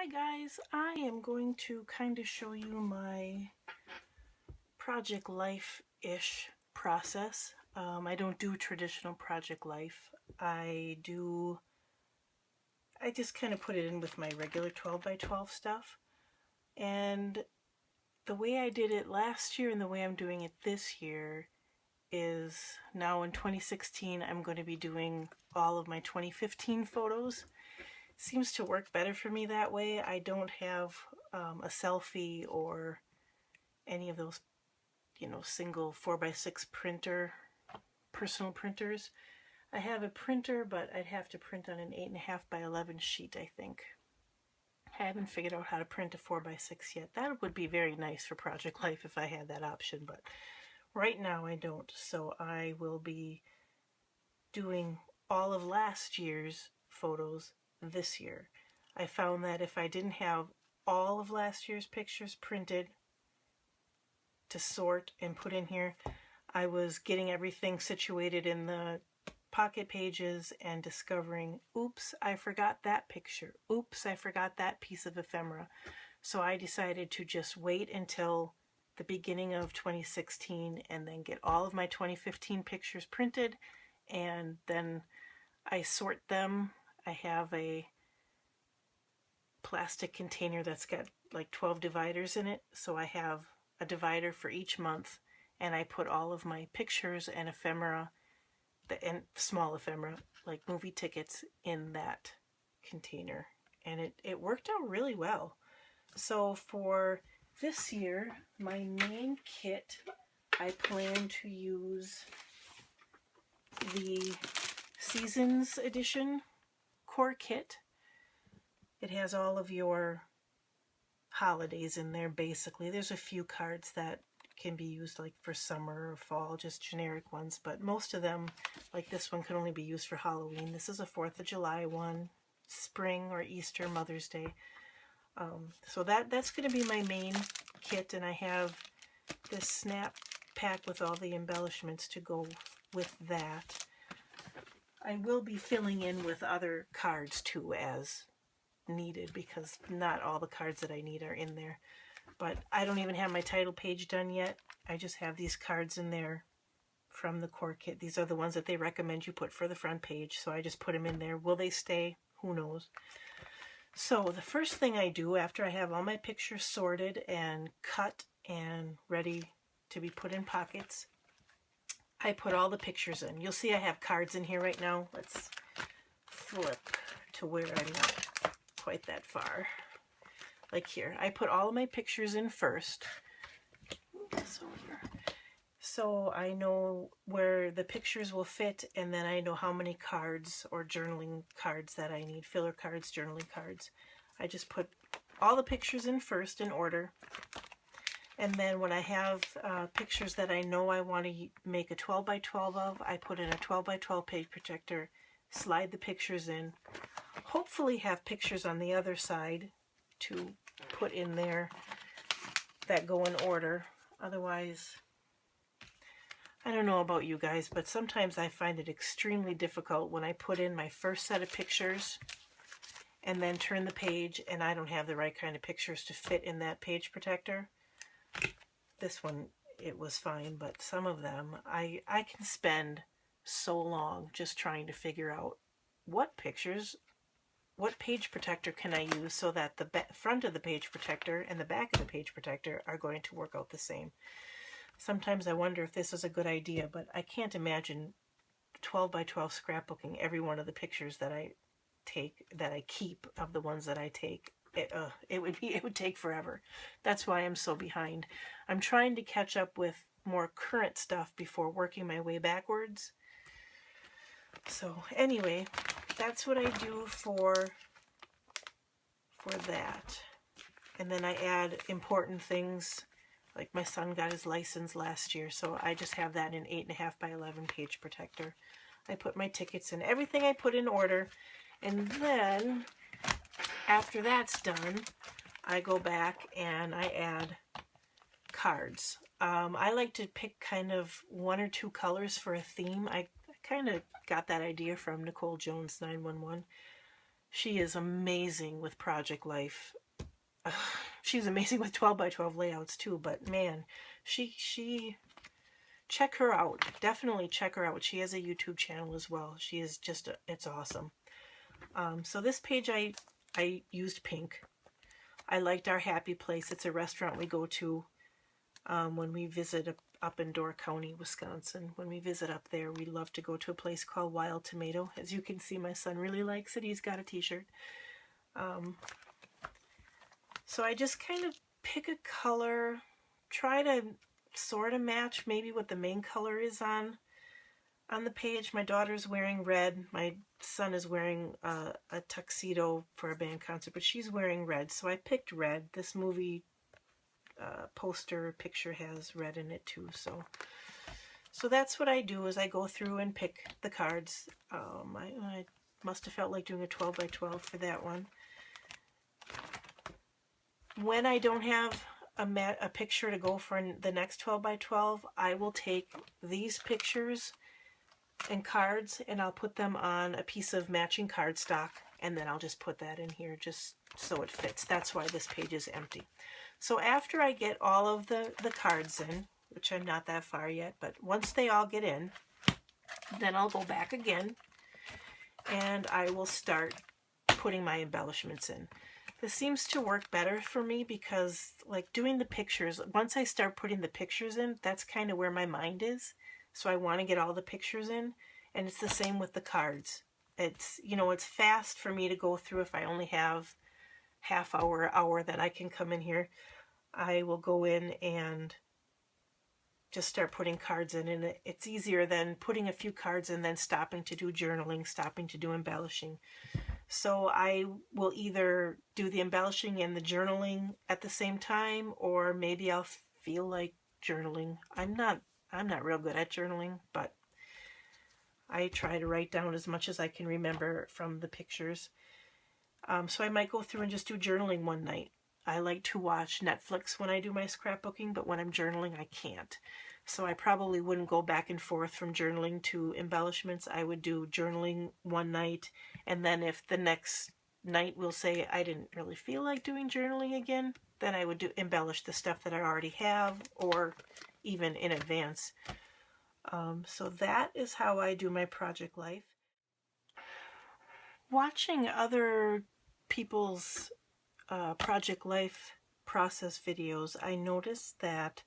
Hi guys, I am going to kind of show you my project life-ish process. I don't do traditional project life. I just kind of put it in with my regular 12 by 12 stuff. And the way I did it last year and the way I'm doing it this year is now in 2016 I'm going to be doing all of my 2015 photos. Seems to work better for me that way. I don't have a selfie or any of those, single 4x6 printer, personal printers. I have a printer, but I'd have to print on an 8.5 by 11 sheet, I think. I haven't figured out how to print a 4x6 yet. That would be very nice for Project Life if I had that option, but right now I don't. So I will be doing all of last year's photos this year. I found that if I didn't have all of last year's pictures printed to sort and put in here, I was getting everything situated in the pocket pages and discovering, oops, I forgot that picture. Oops, I forgot that piece of ephemera. So I decided to just wait until the beginning of 2016 and then get all of my 2015 pictures printed, and then I sort them. I have a plastic container that's got like 12 dividers in it, so I have a divider for each month, and I put all of my pictures and ephemera, and small ephemera like movie tickets, in that container, and it worked out really well. So for this year, my main kit, I plan to use the Seasons Edition core kit. It has all of your holidays in there, basically. There's a few cards that can be used like for summer or fall, just generic ones, but most of them, like this one, can only be used for Halloween. This is a 4th of July one, spring or Easter, Mother's Day. So that's going to be my main kit, and I have this snap pack with all the embellishments to go with that. I will be filling in with other cards too as needed, because not all the cards that I need are in there. But I don't even have my title page done yet. I just have these cards in there from the core kit. These are the ones that they recommend you put for the front page, so I just put them in there. Will they stay? Who knows? So the first thing I do after I have all my pictures sorted and cut and ready to be put in pockets, I put all the pictures in. You'll see I have cards in here right now. Let's flip to where I'm not quite that far. Like here, I put all of my pictures in first. So I know where the pictures will fit, and then I know how many cards or journaling cards that I need, filler cards, journaling cards. I just put all the pictures in first in order. And then when I have pictures that I know I want to make a 12 by 12 of, I put in a 12 by 12 page protector, slide the pictures in, hopefully have pictures on the other side to put in there that go in order. Otherwise, I don't know about you guys, but sometimes I find it extremely difficult when I put in my first set of pictures and then turn the page and I don't have the right kind of pictures to fit in that page protector. This one, it was fine, but some of them, I can spend so long just trying to figure out what pictures, what page protector can I use so that the front of the page protector and the back of the page protector are going to work out the same. Sometimes I wonder if this is a good idea, but I can't imagine 12 by 12 scrapbooking every one of the pictures that I take, that I keep of the ones that I take. It would take forever. That's why I'm so behind. I'm trying to catch up with more current stuff before working my way backwards. So anyway, that's what I do for that. And then I add important things, like my son got his license last year, so I just have that in 8.5 by 11 page protector. I put my tickets in, everything I put in order, and then after that's done, I go back and I add cards. I like to pick kind of 1 or 2 colors for a theme. I kind of got that idea from Nicole Jones 911. She is amazing with Project Life. She's amazing with 12 by 12 layouts too, but man, she check her out. Definitely check her out. She has a YouTube channel as well. She is just, it's awesome. So this page I used pink. I liked Our Happy Place. It's a restaurant we go to when we visit up in Door County, Wisconsin. When we visit up there, we love to go to a place called Wild Tomato. As you can see, my son really likes it. He's got a t-shirt. So I just kind of pick a color, try to sort of match maybe what the main color is on the page. My daughter's wearing red. My son is wearing a tuxedo for a band concert, but she's wearing red. So I picked red. This movie poster picture has red in it too. So that's what I do, is I go through and pick the cards. I must have felt like doing a 12 by 12 for that one. When I don't have a picture to go for the next 12 by 12, I will take these pictures and cards and I'll put them on a piece of matching cardstock, and then I'll just put that in here just so it fits. That's why this page is empty. So after I get all of the cards in, which I'm not that far yet, but once they all get in, then I'll go back again and I will start putting my embellishments in. This seems to work better for me because, like, doing the pictures, once I start putting the pictures in, that's kind of where my mind is. So I want to get all the pictures in, and it's the same with the cards. It's, you know, it's fast for me to go through. If I only have half hour that I can come in here, I will go in and just start putting cards in, and it's easier than putting a few cards and then stopping to do journaling, stopping to do embellishing. So I will either do the embellishing and the journaling at the same time, or maybe I'll feel like journaling. I'm not real good at journaling, but I try to write down as much as I can remember from the pictures. So I might go through and just do journaling one night. I like to watch Netflix when I do my scrapbooking, but when I'm journaling, I can't. So I probably wouldn't go back and forth from journaling to embellishments. I would do journaling one night, and then if the next night we'll say I didn't really feel like doing journaling again, then I would embellish the stuff that I already have, or even in advance. So that is how I do my project life. Watching other people's project life process videos, I noticed that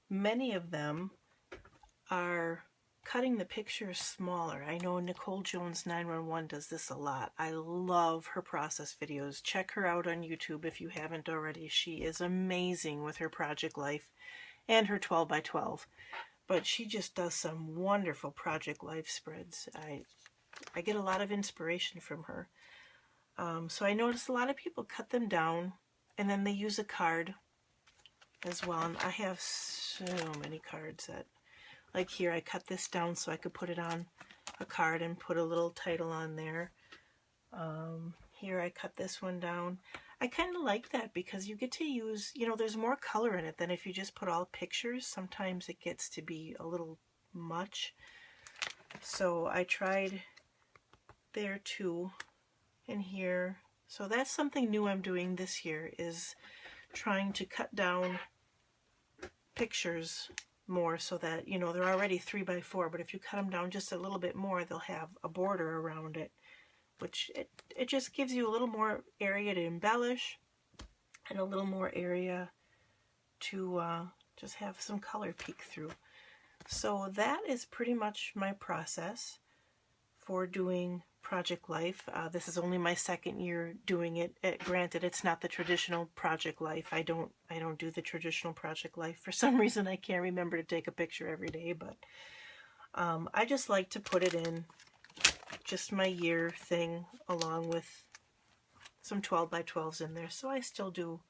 many of them are cutting the pictures smaller. I know Nicole Jones 911 does this a lot. I love her process videos. Check her out on YouTube if you haven't already. She is amazing with her project life and her 12 by 12. But she just does some wonderful project life spreads. I get a lot of inspiration from her. So I noticed a lot of people cut them down and then they use a card as well. And I have so many cards that, like here, I cut this down so I could put it on a card and put a little title on there. Here I cut this one down. I kind of like that because you get to use, you know, there's more color in it than if you just put all pictures. Sometimes it gets to be a little much. So I tried there too, and here. So that's something new I'm doing this year, is trying to cut down pictures more so that, you know, they're already 3 by 4, but if you cut them down just a little bit more, they'll have a border around it, which it just gives you a little more area to embellish and a little more area to just have some color peek through. So that is pretty much my process for doing Project Life. This is only my second year doing it. Granted, it's not the traditional Project Life. I don't do the traditional Project Life. For some reason, I can't remember to take a picture every day, but I just like to put it in just my year thing along with some 12 by 12s in there. So I still do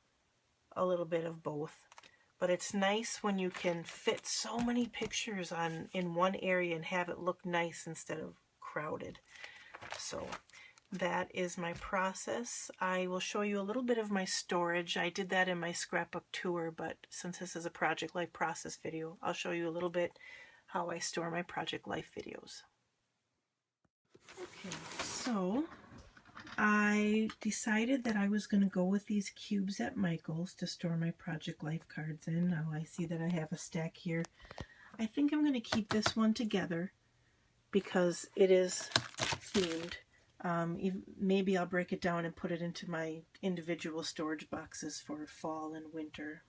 a little bit of both. But it's nice when you can fit so many pictures in one area and have it look nice instead of crowded. So that is my process. I will show you a little bit of my storage. I did that in my scrapbook tour, but since this is a Project Life process video, I'll show you a little bit how I store my Project Life videos. Okay, so I decided that I was going to go with these cubes at Michael's to store my Project Life cards in. Now I see that I have a stack here. I think I'm going to keep this one together because it is themed. Maybe I'll break it down and put it into my individual storage boxes for fall and winter,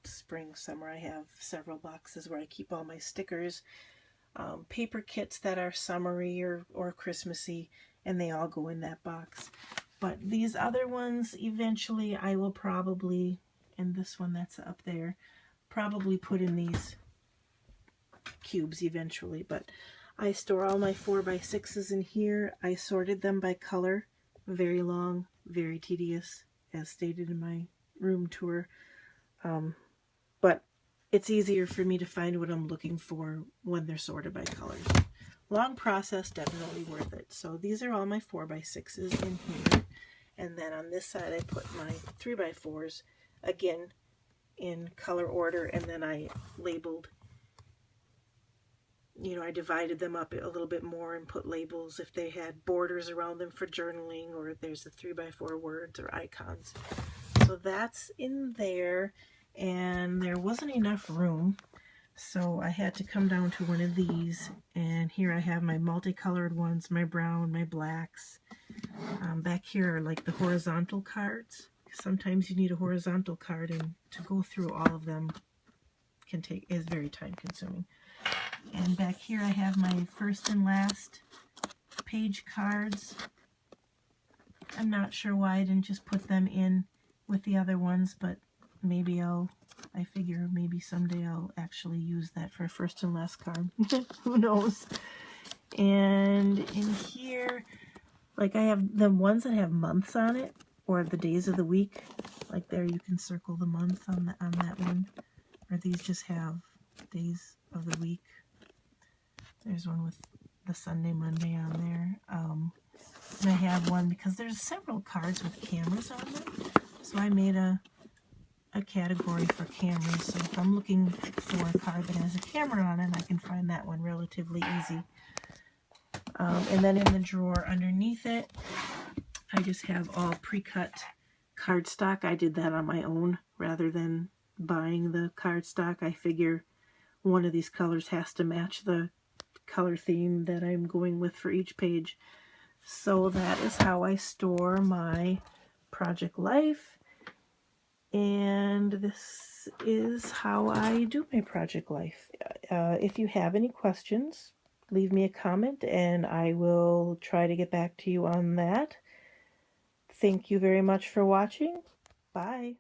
spring, summer. I have several boxes where I keep all my stickers, paper kits that are summery or Christmassy, and they all go in that box. But these other ones, eventually I will probably, and this one that's up there, probably put in these cubes eventually. But I store all my 4x6s in here. I sorted them by color. Very long, very tedious, as stated in my room tour. But it's easier for me to find what I'm looking for when they're sorted by colors. Long process, definitely worth it. So these are all my 4x6s in here. And then on this side I put my 3x4s, again in color order, and then I labeled, you know, I divided them up a little bit more and put labels if they had borders around them for journaling, or if there's the 3x4 words or icons. So that's in there, and there wasn't enough room, so I had to come down to one of these, and here I have my multicolored ones, my brown, my blacks. Back here are like the horizontal cards. Sometimes you need a horizontal card, and to go through all of them is very time consuming. And back here I have my first and last page cards. I'm not sure why I didn't just put them in with the other ones, but maybe I figure maybe someday I'll actually use that for a first and last card. Who knows? And in here, like, I have the ones that have months on it, or the days of the week. Like there, you can circle the month on that one. Or these just have days of the week. There's one with the Sunday, Monday on there. And I have one because there's several cards with cameras on them. So I made a category for cameras. So if I'm looking for a card that has a camera on it, I can find that one relatively easy. And then in the drawer underneath it, I just have all pre-cut cardstock. I did that on my own rather than buying the cardstock. I figure one of these colors has to match the color theme that I'm going with for each page. So that is how I store my Project Life, and this is how I do my Project Life. If you have any questions, leave me a comment and I will try to get back to you on that. Thank you very much for watching. Bye.